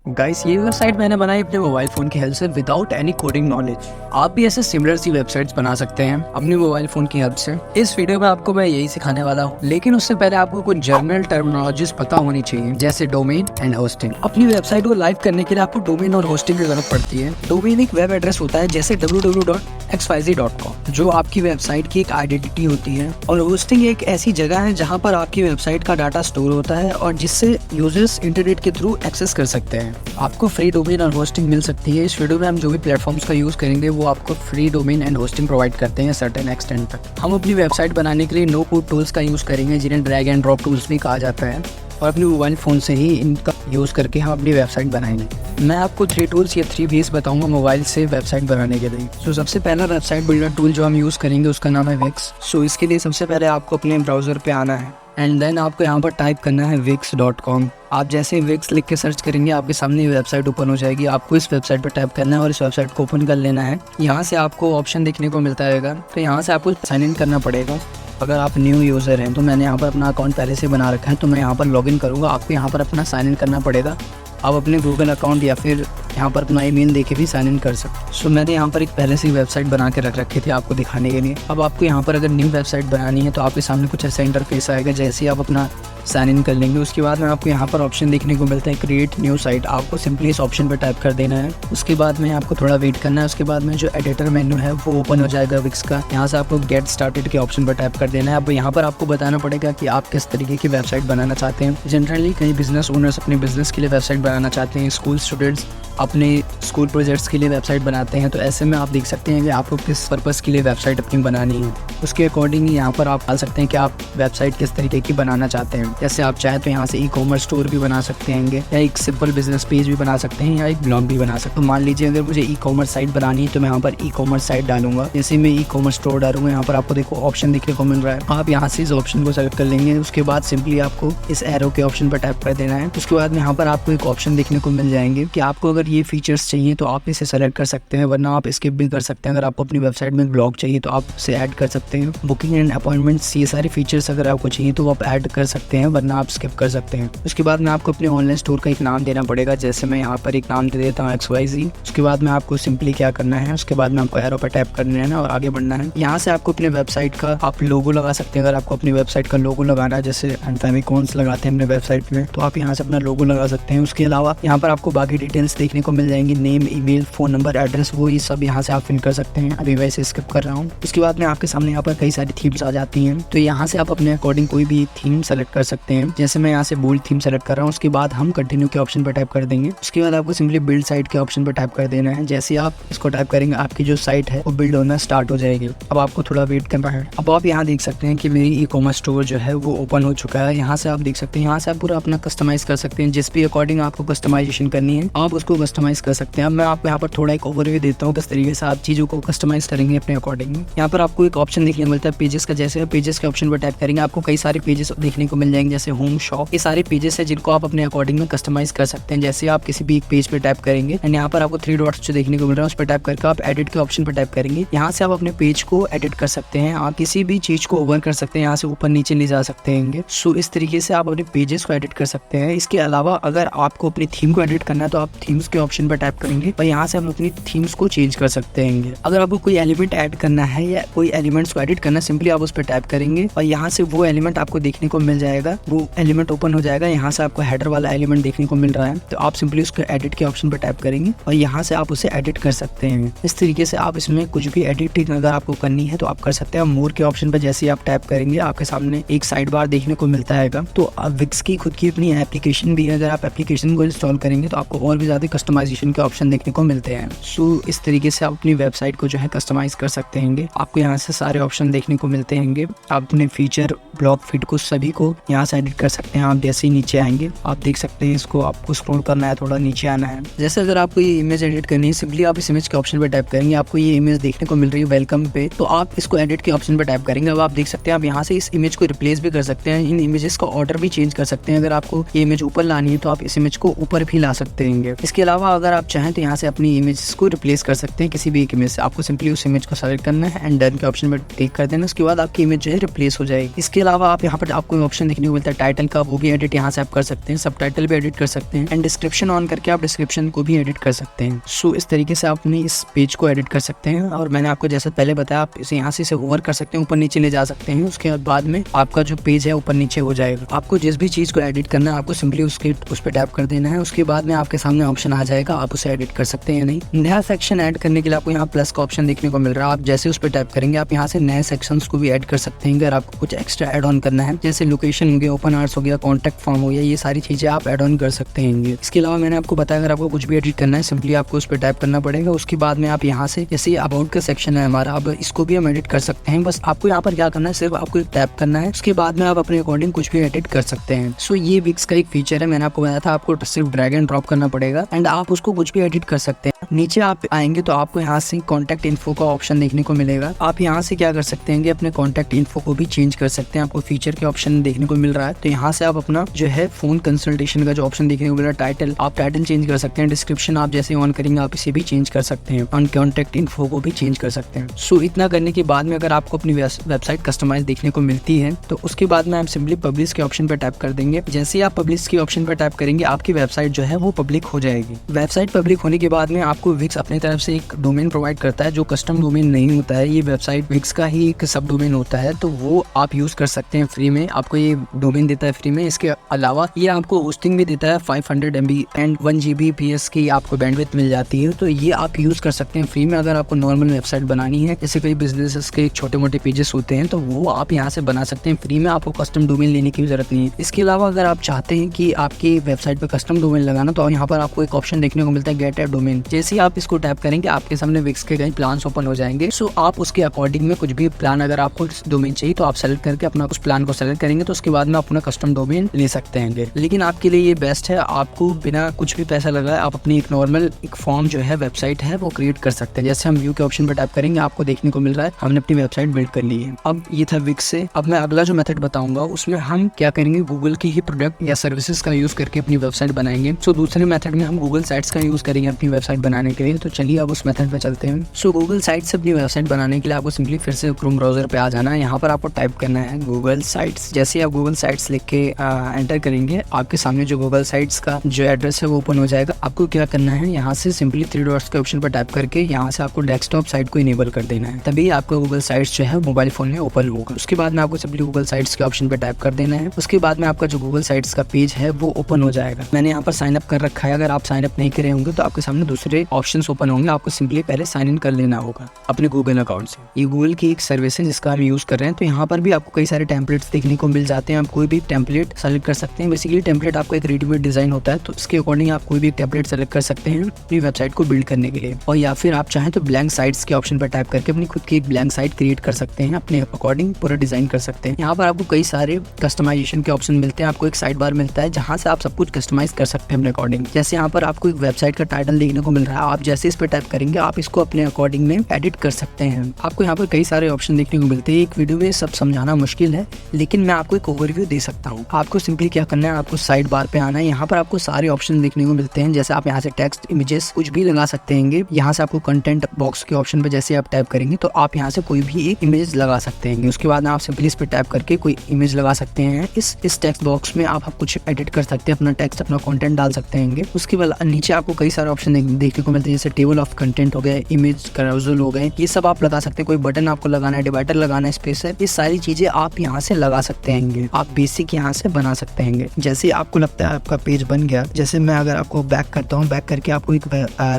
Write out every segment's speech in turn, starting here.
Guys, ये website मैंने बनाई अपने मोबाइल फ़ोन की हेल्प से विदाउट एनी कोडिंग नॉलेज। आप भी ऐसे सिमिलर सी वेबसाइट्स बना सकते हैं अपने मोबाइल फ़ोन की हेल्प से। इस वीडियो में आपको मैं यही सिखाने वाला हूँ, लेकिन उससे पहले आपको कुछ जर्नल टर्मिनोलॉजीज पता होनी चाहिए, जैसे डोमेन एंड होस्टिंग। अपनी वेबसाइट को लाइव करने के लिए आपको डोमेन और होस्टिंग की जरूरत पड़ती है। डोमेन एक वेब एड्रेस होता है, जैसे www.xyz.com, जो आपकी वेबसाइट की एक आइडेंटिटी होती है, और होस्टिंग एक ऐसी जगह है जहाँ पर आपकी वेबसाइट का डाटा स्टोर होता है और जिससे यूजर्स इंटरनेट के थ्रू एक्सेस कर सकते हैं। आपको फ्री डोमेन और होस्टिंग मिल सकती है। इस वीडियो में हम जो भी प्लेटफॉर्म्स का यूज़ करेंगे वो आपको free domain and hosting provide करते हैं सर्टेन एक्सटेंट तक। हम अपनी वेबसाइट बनाने के लिए नो कोड टूल्स का यूज़ करेंगे, जिन्हें ड्रैग एंड ड्रॉप टूल्स भी कहा जाता है, और अपने मोबाइल फ़ोन से ही इनका यूज़ करके हम अपनी वेबसाइट बनाएंगे। मैं आपको 3 टूल्स या 3 वेज बताऊंगा मोबाइल से वेबसाइट बनाने के लिए। तो सबसे पहला वेबसाइट बिल्डर टूल जो हम यूज़ करेंगे उसका नाम है विक्स। सो इसके लिए सबसे पहले आपको अपने ब्राउज़र पे आना है एंड देन आपको यहाँ पर टाइप करना है wix.com। आप जैसे विक्स लिख के सर्च करेंगे आपके सामने वेबसाइट ओपन हो जाएगी। आपको इस वेबसाइट पर टाइप करना है और इस वेबसाइट को ओपन कर लेना है। यहाँ से आपको ऑप्शन देखने को मिलता रहेगा, तो यहाँ से आपको साइन इन करना पड़ेगा। अगर आप न्यू यूज़र हैं तो मैंने यहाँ पर अपना अकाउंट पहले से बना रखा है, तो मैं यहाँ पर लॉगिन करूँगा। आपको यहाँ पर अपना साइन इन करना पड़ेगा। आप अपने गूगल अकाउंट या फिर यहाँ पर अपना ईमेल देके भी साइन इन कर सकते। सो मैंने यहाँ पर एक पहले से वेबसाइट बना के रख रखी थी आपको दिखाने के लिए। अब आपको यहाँ पर अगर न्यू वेबसाइट बनानी है तो आपके सामने कुछ ऐसा इंटरफेस आएगा। जैसे ही आप अपना साइन इन कर लेंगे उसके बाद में आपको यहाँ पर ऑप्शन देखने को मिलता है क्रिएट न्यू साइट। आपको सिंपली इस ऑप्शन पर टाइप कर देना है। उसके बाद में आपको थोड़ा वेट करना है। उसके बाद में जो एडिटर मेन्यू है वो ओपन हो जाएगा विक्स का। यहाँ से आपको गेट स्टार्टेड के ऑप्शन पर टाइप कर देना है। अब यहाँ पर आपको बताना पड़ेगा कि आप किस तरीके की वेबसाइट बनाना चाहते हैं। जनरली कई बिजनेस ओनर्स अपने बिजनेस के लिए वेबसाइट बनाना चाहते हैं, स्कूल स्टूडेंट्स अपने स्कूल प्रोजेक्ट्स के लिए वेबसाइट बनाते हैं। तो ऐसे में आप देख सकते हैं कि आपको किस पर्पज़ के लिए वेबसाइट अपनी बनानी है। उसके अकॉर्डिंग यहाँ पर आप डाल सकते हैं कि आप वेबसाइट किस तरीके की बनाना चाहते हैं। जैसे आप चाहें तो यहाँ से ई-कॉमर्स स्टोर भी बना सकते हैं, या एक सिंपल बिजनेस पेज भी बना सकते हैं, या एक ब्लॉग भी बना सकते हैं। तो मान लीजिए अगर मुझे ई-कॉमर्स साइट बनानी है तो मैं यहाँ पर ई-कॉमर्स साइट डालूंगा। जैसे मैं ई-कॉमर्स स्टोर डालूंगा, यहाँ पर आपको देखो ऑप्शन देखने को मिल रहा है। आप यहाँ से इस ऑप्शन को सेलेक्ट कर लेंगे। उसके बाद सिंपली आपको इस एरो के ऑप्शन पर टाइप कर देना है। उसके बाद यहाँ पर आपको एक ऑप्शन देखने को मिल जाएंगे कि आपको अगर ये फीचर्स चाहिए तो आप इसे सेलेक्ट कर सकते हैं, वरना आप स्किप भी कर सकते हैं। अगर आपको अपनी वेबसाइट में ब्लॉग चाहिए तो आप इसे ऐड कर सकते हैं। बुकिंग एंड अपॉइंटमेंट्स, ये सारे फीचर्स अगर आपको चाहिए तो आप ऐड कर सकते हैं, वरना आप स्किप कर सकते हैं। उसके बाद में आपको अपने ऑनलाइन स्टोर का एक नाम देना पड़ेगा। जैसे मैं यहाँ पर एक नाम दे देता हूँ XYZ। उसके बाद में आपको सिंपली क्या करना है, उसके बाद में आपको एरो पर टैप करना है ना और आगे बढ़ना है। यहाँ से आपको अपने वेबसाइट का आप लोगो लगा सकते हैं। अगर आपको अपनी वेबसाइट का लोगो लगाना है, जैसे फेविकॉन्स लगाते हैं अपने वेबसाइट में, तो आप यहाँ से अपना लोगो लगा सकते हैं। उसके अलावा यहाँ पर आपको बाकी डिटेल्स देखने को मिल जाएंगी, name, email, phone number, address, वो ये सब यहाँ से आप फिल कर सकते हैं। अभी वैसे स्किप कर रहा हूँ। उसके बाद में आपके सामने यहाँ पर कई सारी थीम्स आ जाती हैं, तो यहाँ से आप अपने अकॉर्डिंग कोई भी थीम सेलेक्ट कर सकते हैं। जैसे मैं यहाँ से बोल्ड थीम सेलेक्ट कर रहा हूँ। उसके बाद हम कंटिन्यू के ऑप्शन पर टाइप कर देंगे। उसके बाद आपको सिंपली बिल्ड साइट के ऑप्शन पर टाइप कर देना है। जैसे आप इसको टाइप करेंगे आपकी जो साइट है वो बिल्ड होना स्टार्ट हो जाएगी। अब आपको थोड़ा वेट करना है। अब आप यहाँ देख सकते हैं कि मेरी ई-कॉमर्स स्टोर जो है वो ओपन हो चुका है। यहाँ से आप देख सकते हैं, यहाँ से आप पूरा अपना कस्टमाइज कर सकते हैं। जिस भी अकॉर्डिंग आपको कस्टमाइजेशन करनी है आप उसको कस्टमाइज कर सकते हैं। अब मैं आपको यहाँ पर थोड़ा एक ओवरव्यू देता हूँ किस तरीके से आप चीज़ों को कस्टमाइज करेंगे अपने अकॉर्डिंग। यहाँ पर आपको एक ऑप्शन देखने को मिलता है पेजेस का। जैसे पेजेस के ऑप्शन पर टाइप करेंगे आपको कई सारे पेजेस देखने को मिल जाएंगे, जैसे होम, शॉप, ये सारे पेजेस है जिनको आप अपने अकॉर्डिंग में कस्टमाइज कर सकते हैं। जैसे आप किसी भी एक पेज पे टाइप करेंगे एंड यहाँ पर आपको 3 डॉट्स जो देखने को मिल रहा है उस पर टाइप करके आप एडिट के ऑप्शन पर टाइप करेंगे। यहाँ से आप अपने पेज को एडिट कर सकते हैं। आप किसी भी चीज को ओवर कर सकते हैं, यहाँ से ऊपर नीचे ले जा सकते हैं। सो इस तरीके से आप अपने पेजेस को एडिट कर सकते हैं। इसके अलावा अगर आपको अपनी थीम को एडिट करना है तो आप थीम्स के ऑप्शन पर टाइप करेंगे और यहाँ से आप अपनी थीम्स को चेंज कर सकते हैं। अगर आपको कोई एलिमेंट ऐड करना है या कोई एलिमेंट्स को एडिट करना है, सिंपली आप उस पर टाइप करेंगे और यहाँ से वो एलिमेंट आपको देखने को मिल जाएगा। वो एलिमेंट ओपन हो जाएगा। यहाँ से आपको हेडर वाला एलिमेंट देखने को मिल रहा है, तो आप सिंपली उसको एडिट के ऑप्शन पर टाइप करेंगे और यहाँ से आप उसे एडिट कर सकते हैं। इस तरीके से आप इसमें कुछ भी एडिटिंग अगर आपको करनी है तो आप कर सकते हैं। मोर के ऑप्शन पर जैसे ही आप टाइप करेंगे आपके सामने एक साइड बार देखने को मिलता है। तो विक्स की खुद की अपनी एप्लीकेशन भी है। अगर आप एप्लीकेशन को इंस्टॉल करेंगे तो आपको और भी ज्यादा कस्टमाइजेशन के ऑप्शन देखने को मिलते हैं। सो इस तरीके से आप अपनी वेबसाइट को जो है कस्टमाइज कर सकते हैं। आपको यहाँ से सारे ऑप्शन देखने को मिलते हैं। आप अपने फीचर, ब्लॉग, फीड को सभी को यहाँ से एडिट कर सकते हैं। आप जैसे ही नीचे आएंगे आप देख सकते हैं, इसको आपको स्क्रॉल करना है, थोड़ा नीचे आना है। जैसे अगर आपको ये इमेज एडिट करनी है, सिंपली आप इस इमेज के ऑप्शन पर टाइप करेंगे। आपको ये इमेज देखने को मिल रही है वेलकम पे, तो आप इसको एडिट के ऑप्शन पर टाइप करेंगे। अब आप देख सकते हैं आप यहाँ से इस इमेज को रिप्लेस भी कर सकते हैं। इन इमेजेस का ऑर्डर भी चेंज कर सकते हैं। अगर आपको ये इमेज ऊपर लानी है तो आप इस इमेज को ऊपर भी ला सकते हैं। इसके अलावा अगर आप चाहें तो यहाँ से अपनी इमेज को रिप्लेस कर सकते हैं किसी भी एक इमेज से। आपको सिंपली उस इमेज को सेलेक्ट करना है एंड डन के ऑप्शन पर क्लिक कर देना। उसके बाद आपकी इमेज जो है रिप्लेस हो जाएगी। इसके अलावा आप यहाँ पर आपको ऑप्शन देखने देखने को मिलता है टाइटल का, वो भी एडिट यहाँ से आप कर सकते हैं, सब टाइटल भी एडिट कर सकते हैं, एंड डिस्क्रिप्शन ऑन करके आप डिस्क्रिप्शन को भी एडिट कर सकते हैं। सो इस तरीके से आप अपने इस पेज को एडिट कर सकते हैं। और मैंने आपको जैसा पहले बताया, आप इसे यहाँ से ओवर कर सकते हैं, ऊपर नीचे ले जा सकते हैं। उसके बाद में आपका जो पेज है ऊपर नीचे हो जाएगा। आपको जिस भी चीज को एडिट करना है आपको सिंपली उस पर टैप कर देना है। उसके बाद में आपके सामने ऑप्शन आ जाएगा, आप उसे एडिट कर सकते हैं या नहीं। नया सेक्शन ऐड करने के लिए आपको यहाँ प्लस का ऑप्शन देखने को मिल रहा है। आप जैसे उस पर टैप करेंगे आप यहाँ से नए सेक्शंस को भी ऐड कर सकते हैं। अगर आपको कुछ एक्स्ट्रा ऐड ऑन करना है, जैसे लोकेशन हो गया, ओपन आवर्स हो गया, कॉन्टैक्ट फॉर्म हो गया, ये सारी चीजें आप ऐड ऑन कर सकते हैं। इसके अलावा मैंने आपको बताया, अगर आपको कुछ भी एडिट करना है सिंपली आपको उस पर टैप करना पड़ेगा। उसके बाद में आप यहाँ से जैसे अबाउट का सेक्शन है हमारा, अब इसको भी हम एडिट कर सकते हैं। बस आपको यहाँ पर क्या करना है, सिर्फ आपको टैप करना है। उसके बाद में आप अपने अकॉर्डिंग कुछ भी एडिट कर सकते हैं। सो ये विक्स का एक फीचर है, मैंने आपको बताया था, आपको सिर्फ ड्रैग एंड ड्रॉप करना पड़ेगा एंड आप उसको कुछ भी एडिट कर सकते हैं। नीचे आप आएंगे तो आपको यहाँ से कॉन्टैक्ट इन्फो का ऑप्शन देखने को मिलेगा। आप यहाँ से क्या कर सकते हैं कि अपने कॉन्टैक्ट इन्फो को भी चेंज कर सकते हैं। आपको फीचर के ऑप्शन देखने को मिल रहा है, तो यहाँ से आप अपना जो है फोन कंसल्टेशन का जो ऑप्शन देखने को मिल रहा है, टाइटल, आप टाइटल चेंज कर सकते हैं। डिस्क्रिप्शन आप जैसे ऑन करेंगे आप इसे भी चेंज कर सकते हैं, और कॉन्टैक्ट इन्फो को भी चेंज कर सकते हैं। सो इतना करने के बाद में अगर आपको अपनी वेबसाइट कस्टमाइज देखने को मिलती है तो उसके बाद में आप सिंपली पब्लिश के ऑप्शन पर टैप कर देंगे। जैसे ही आप पब्लिश के ऑप्शन पर टैप करेंगे आपकी वेबसाइट जो है वो पब्लिक हो जाएगी। वेबसाइट पब्लिक होने के बाद में आपको विक्स अपनी तरफ से एक डोमेन प्रोवाइड करता है जो कस्टम डोमेन नहीं होता है। ये वेबसाइट विक्स का ही एक सब डोमेन होता है, तो वो आप यूज कर सकते हैं फ्री में। आपको ये डोमेन देता है फ्री में। इसके अलावा ये आपको होस्टिंग भी देता है, 500 MB एंड 1 Gbps की आपको बैंडविड्थ मिल जाती है। तो ये आप यूज कर सकते हैं फ्री में। अगर आपको नॉर्मल वेबसाइट बनानी है, जैसे कई बिजनेसेस के छोटे मोटे पेजेस होते हैं, तो वो आप यहाँ से बना सकते हैं फ्री में। आपको कस्टम डोमेन लेने की जरूरत नहीं है। इसके अलावा अगर आप चाहते हैं कि आपकी वेबसाइट पे कस्टम डोमेन लगाना, तो यहाँ पर आपको एक ऑप्शन देखने को मिलता है, गेट ए डोमेन। जैसे ही आप इसको टैप करेंगे आपके सामने विक्स के कई प्लान्स ओपन हो जाएंगे। सो आप उसके अकॉर्डिंग में कुछ भी प्लान, अगर आपको डोमेन चाहिए तो आप सेलेक्ट करके अपना उस प्लान को सेलेक्ट करेंगे, तो उसके बाद में अपना कस्टम डोमेन ले सकते हैं। लेकिन आपके लिए ये बेस्ट है, आपको बिना कुछ भी पैसा लगाए आप अपनी एक नॉर्मल एक फॉर्म जो है वेबसाइट है वो क्रिएट कर सकते हैं। जैसे हम व्यू के ऑप्शन पर टैप करेंगे आपको देखने को मिल रहा है हमने अपनी वेबसाइट बिल्ड कर ली है। अब ये था विक्स से। अब मैं अगला जो मेथड बताऊंगा उसमें हम क्या करेंगे, गूगल की ही प्रोडक्ट या सर्विसेज का यूज करके अपनी वेबसाइट बनाएंगे। सो दूसरे मेथड में हम गूगल साइट्स का यूज करेंगे अपनी वेबसाइट बनाने के लिए। तो चलिए अब उस मेथड पे चलते हैं। सो गूगल साइट से अपनी वेबसाइट बनाने के लिए आपको सिंपली फिर से क्रोम ब्राउजर पे आ जाना है। यहाँ पर आपको टाइप करना है गूगल साइट्स। जैसे आप गूगल साइट्स लिख के एंटर करेंगे आपके सामने जो गूगल साइट्स का जो एड्रेस है वो ओपन हो जाएगा। आपको क्या करना है, यहाँ से सिंपली 3 डॉट्स के ऑप्शन पर टैप करके यहाँ से आपको डेस्कटॉप साइट को इनेबल कर देना है, तभी आपका गूगल साइट्स जो है मोबाइल फोन में ओपन होगा। उसके बाद में आपको सिंपली गूगल साइट्स के ऑप्शन पर टैप कर देना है। उसके बाद में आपका जो गूगल साइट्स का पेज है वो ओपन हो जाएगा। मैंने यहाँ पर साइन अप कर रखा है। अगर आप साइन अप नहीं करे होंगे तो आपके सामने दूसरे ऑप्शंस ओपन होंगे। आपको सिंपली पहले साइन इन कर लेना होगा अपने गूगल अकाउंट से। ये गूगल की एक सर्विस है जिसका हम यूज कर रहे हैं। तो यहाँ पर भी आपको कई सारे टेम्पलेट्स देखने को मिल जाते हैं। आप कोई भी टेम्पलेट सेलेक्ट कर सकते हैं। बेसिकली टेम्पलेट आपको एक रेडीमेड डिजाइन होता है, तो इसके अकॉर्डिंग आप कोई भी टेम्पलेट सेलेक्ट कर सकते हैं अपनी वेबसाइट को बिल्ड करने के लिए। और या फिर आप चाहें तो ब्लैंक साइट्स के ऑप्शन पर टैप करके अपनी खुद की एक ब्लैंक साइट क्रिएट कर सकते हैं, अपने अकॉर्डिंग पूरा डिजाइन कर सकते हैं। यहाँ पर आपको कई सारे कस्टमाइजेशन के ऑप्शन मिलते हैं। आपको एक साइड बार मिलता है जहाँ से आप सब कुछ कस्टमाइज कर सकते हैं अपने अकॉर्डिंग। जैसे यहाँ पर आपको एक वेबसाइट का टाइटल देखने को मिल रहा है, आप जैसे इस पर टैप करेंगे आप इसको अपने अकॉर्डिंग में एडिट कर सकते हैं। आपको यहाँ पर कई सारे ऑप्शन देखने को मिलते हैं। एक वीडियो में सब समझाना मुश्किल है, लेकिन मैं आपको एक ओवरव्यू दे सकता हूँ। आपको सिंपली क्या करना है, आपको साइड बार पे आना है। यहाँ पर आपको सारे ऑप्शन देखने को मिलते हैं। जैसे आप यहाँ से टेक्स्ट, इमेजेस कुछ भी लगा सकते हैं। यहाँ से आपको कंटेंट बॉक्स के ऑप्शन पे जैसे आप टैप करेंगे तो आप यहाँ से कोई भी एक इमेज लगा सकते हैं। उसके बाद आप सिंपली इस पे टैप करके कोई इमेज लगा सकते हैं। इस टेक्स्ट बॉक्स में आप कुछ एडिट कर सकते हैं, अपना टेक्स्ट, अपना कंटेंट डाल सकते हैं। उसके बाद नीचे आपको कई सारे ऑप्शन देखने को मिलते हैं, जैसे टेबल ऑफ कंटेंट हो गए, इमेज कैरोसेल हो गए, ये सब आप लगा सकते हैं। कोई बटन आपको लगाना है, डिवाइडर लगाना है, स्पेस है, ये सारी चीजें आप यहाँ से लगा सकते हैं। आप बेसिक यहाँ से बना सकते हैं। जैसे आपको लगता है आपका पेज बन गया, जैसे मैं अगर आपको बैक करता हूँ, बैक करके आपको एक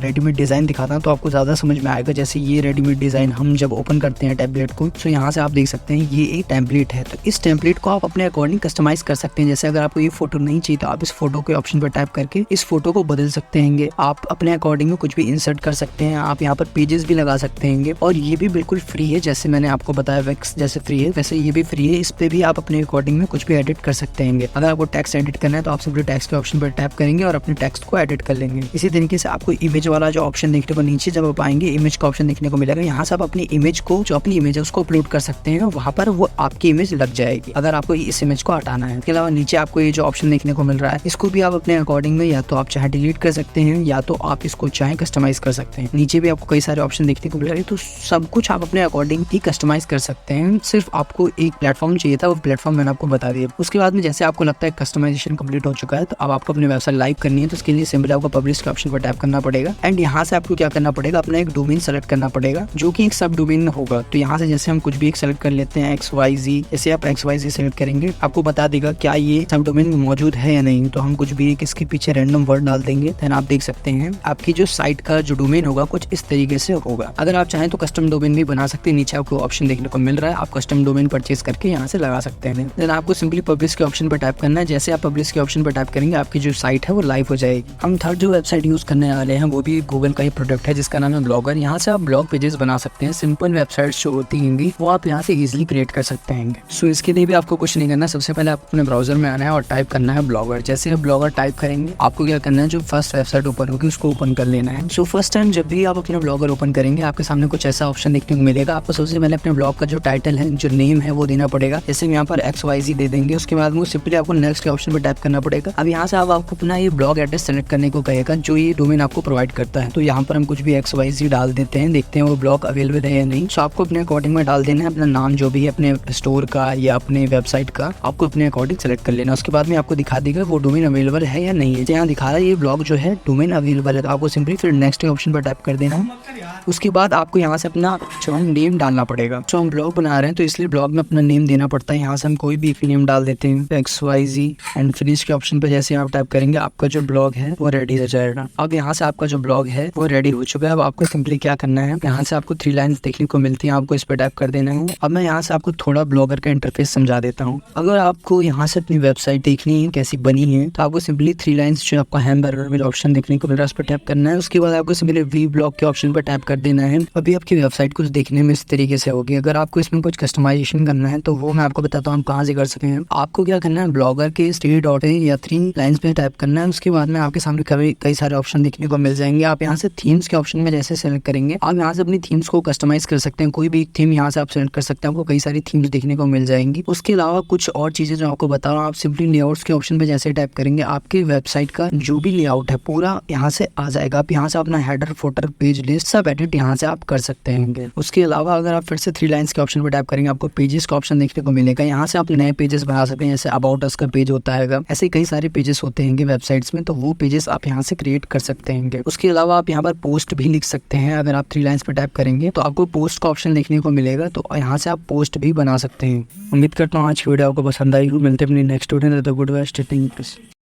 रेडीमेड डिजाइन दिखाता हूँ तो आपको ज्यादा समझ में आएगा। जैसे ये रेडीमेड डिजाइन हम जब ओपन करते हैं टैबलेट को, तो यहाँ से आप देख सकते हैं ये एक टेम्पलेट है। तो इस टेम्पलेट को आप अपने अकॉर्डिंग कस्टमाइज कर सकते हैं। जैसे अगर आपको ये फोटो नहीं चाहिए तो आप इस फोटो के ऑप्शन पर टैप करके इस फोटो को बदल सकते हैं। आप अपने अकॉर्डिंग में कुछ भी इंसर्ट कर सकते हैं। आप यहाँ पर पेजेस भी लगा सकते हैं और ये भी बिल्कुल फ्री है। जैसे मैंने आपको बताया विक्स जैसे फ्री है वैसे ये भी फ्री है। इस पे भी आप अपने अकॉर्डिंग में कुछ भी एडिट कर सकते हैं। अगर आपको टेक्स्ट एडिट करना है तो आप सिंपली टेक्स्ट के ऑप्शन पर टैप करेंगे और अपने टेक्स्ट को एडिट कर लेंगे। इसी तरीके से आपको इमेज वाला जो ऑप्शन देखने को नीचे जब आप आएंगे इमेज का ऑप्शन देखने को मिलेगा। यहाँ से आप अपनी इमेज को, जो अपनी इमेज है उसको अपलोड कर सकते हैं। वहाँ पर वो आपकी इमेज लग जाएगी अगर आपको इस इमेज को हटाना है। इसके अलावा नीचे आपको ये जो ऑप्शन देखने को मिल रहा है इसको भी आप अपने अकॉर्डिंग में या तो आप चाहे डिलीट कर सकते हैं या तो आप इसको चाहे कस्टमाइज कर सकते हैं। नीचे भी आपको कई सारे ऑप्शन देखने को मिल रहे हैं, तो सब कुछ आप अपने अकॉर्डिंग ही कस्टमाइज कर सकते हैं। सिर्फ आपको एक प्लेटफॉर्म चाहिए था, वो प्लेटफॉर्म मैंने आपको बता दिए। उसके बाद में जैसे आपको लगता है कस्टमाइजेशन कंप्लीट हो चुका है, तो अब आपको अपनी वेबसाइट लाइव करनी है, तो उसके लिए सिंपली आपको पब्लिश के ऑप्शन पर टैप करना पड़ेगा। एंड यहाँ से आपको क्या करना पड़ेगा, अपना एक डोमेन सेलेक्ट करना पड़ेगा जो कि एक सब डोमेन होगा। तो यहाँ से जैसे हम कुछ भी एक सेलेक्ट कर लेते हैं XYZ, जैसे आप XYZ सेलेक्ट करेंगे आपको बता देगा क्या ये सब डोमेन मौजूद है या नहीं। तो हम कुछ भी एक इसके पीछे रैंडम वर्ड डाल देंगे, देन आप देख सकते हैं आपकी जो साइट का जो डोमेन होगा कुछ इस तरीके से होगा। अगर आप चाहें तो कस्टम डोमेन भी बना सकते हैं, नीचे आपको ऑप्शन देखने को मिल रहा है, आप कस्टम डोमेन परचेज करके यहाँ से लगा सकते हैं। देन आपको सिंपली पब्लिश के ऑप्शन पर टैप करना है। जैसे आप पब्लिश के ऑप्शन पर टैप करेंगे आपकी जो साइट है वो लाइव हो जाएगी। हम थर्ड जो वेबसाइट यूज करने वाले हैं वो भी गूगल का ही प्रोडक्ट है जिसका नाम है ब्लॉगर। यहाँ से आप ब्लॉग पेजेस बना सकते हैं, सिंपल वेबसाइट्स जो होती होंगी वो आप यहाँ से इजीली क्रिएट कर सकते हैं। सो इसके लिए भी आपको कुछ नहीं करना, सबसे पहले आपको अपने ब्राउजर में आना है और टाइप करना है ब्लॉगर। जैसे आप ब्लॉगर टाइप करेंगे आपको क्या करना है, जो फर्स्ट वेबसाइट ओपन होगी उसको ओपन कर लेना है। सो फर्स्ट टाइम जब भी आप अपना ब्लॉगर ओपन करेंगे आपके सामने कुछ ऐसा ऑप्शन देखने को मिलेगा। आपको सबसे पहले अपने ब्लॉग का जो टाइटल है, जो नेम है वो देना पड़ेगा। जैसे हम यहाँ पर XYZ दे देंगे, उसके बाद वो सिंपली आपको नेक्स्ट के ऑप्शन पर टैप करना पड़ेगा। अब यहाँ से आपको अपना ये ब्लॉग एड्रेस सेलेक्ट करने को कहेगा जो ये डोमेन आपको प्रोवाइड करता है। तो यहाँ पर हम कुछ भी XYZ डाल देते हैं, देखते हैं वो ब्लॉग अवेलेबल है या नहीं। सो आपको अपने अकॉर्डिंग में डाल देना है अपना नाम, जो भी है अपने स्टोर का या अपने वेबसाइट का आपको अपने अकॉर्डिंग सेलेक्ट कर लेना। उसके बाद में आपको दिखा देगा वो डोमेन अवेलेबल है या नहीं है। यहाँ दिखा रहा है ये ब्लॉग जो है डोमेन अवेलेबल है, तो आपको सिंपली फिर नेक्स्ट के ऑप्शन पर टैप कर देना है। उसके बाद आपको यहाँ से अपना जो नेम डालना पड़ेगा। जो हम ब्लॉग बना रहे हैं तो इसलिए ब्लॉग में अपना नेम देना पड़ता है। यहाँ से हम कोई भी एक नेम डाल देते हैं XYZ एंड फिनिश के ऑप्शन पर जैसे आप टाइप करेंगे आपका जो ब्लॉग है वो रेडी हो जाएगा। अब यहाँ से आपका जो ब्लॉग है वो रेडी हो चुका है। अब आपको सिंपली क्या करना है, यहाँ से आपको 3 लाइन्स देखने को मिलती हैं, आपको इस पर टैप कर देना है। अब मैं यहाँ से आपको थोड़ा ब्लॉगर का इंटरफेस समझा देता हूँ। अगर आपको यहाँ से अपनी वेबसाइट देखनी है कैसी बनी है तो आपको सिंपली 3 लाइन्स जो आपका हैमबर्गर ऑप्शन देखने को मिल रहा है उस पर टैप करना है। उसके बाद आपको सिंपली वी ब्लॉग के ऑप्शन पर टैप कर देना है। अभी आपकी वेबसाइट कुछ देखने में इस तरीके से होगी। अगर आपको इसमें कुछ कस्टमाइजेशन करना है तो वो मैं आपको बताता हूँ आप कहाँ से कर सकते हैं। आपको क्या करना है, ब्लॉगर के stay.in या 3 लाइन्स पे टाइप करना है। उसके बाद में आपके सामने कई सारे ऑप्शन देखने को मिल जाएंगे। आप यहाँ से थीम्स के ऑप्शन में जैसे सेलेक्ट करेंगे आप यहाँ से अपनी थीम्स को कस्टमाइज कर सकते हैं। कोई भी एक थीम यहाँ से आप सेलेक्ट कर सकते हैं, आपको कई सारी थीम्स देखने को मिल जाएंगी। उसके अलावा कुछ और चीजें जो आपको बता रहा हूँ, आप सिंपली लेआउट्स के ऑप्शन पे जैसे टाइप करेंगे आपकी वेबसाइट का जो भी लेआउट है पूरा यहाँ से आ जाएगा। आप यहाँ से अपना हेडर, फुटर, पेज लिस्ट सब एडिट यहाँ से आप कर सकते हैं। उसके अलावा अगर आप फिर से 3 लाइन्स के ऑप्शन पर टैप करेंगे आपको पेजेस का ऑप्शन देखने को मिलेगा। यहाँ से आप नए पेजेस बना सकते हैं, जैसे अबाउट अस का पेज होता है, ऐसे कई सारे पेजेस होते हैं वेबसाइट्स में, तो वो पेजेस आप यहाँ से क्रिएट कर सकते हैं। उसके अलावा आप यहाँ पर पोस्ट भी लिख सकते हैं। अगर आप 3 लाइन्स पर टैप करेंगे तो आपको पोस्ट का ऑप्शन देखने को मिलेगा, तो यहाँ से आप पोस्ट भी बना सकते हैं। उम्मीद करता हूँ आज की वीडियो आपको पसंद आई हो। मिलते हैं अपनी नेक्स्ट वीडियो में, गुड बाय, स्टे ट्यून्ड।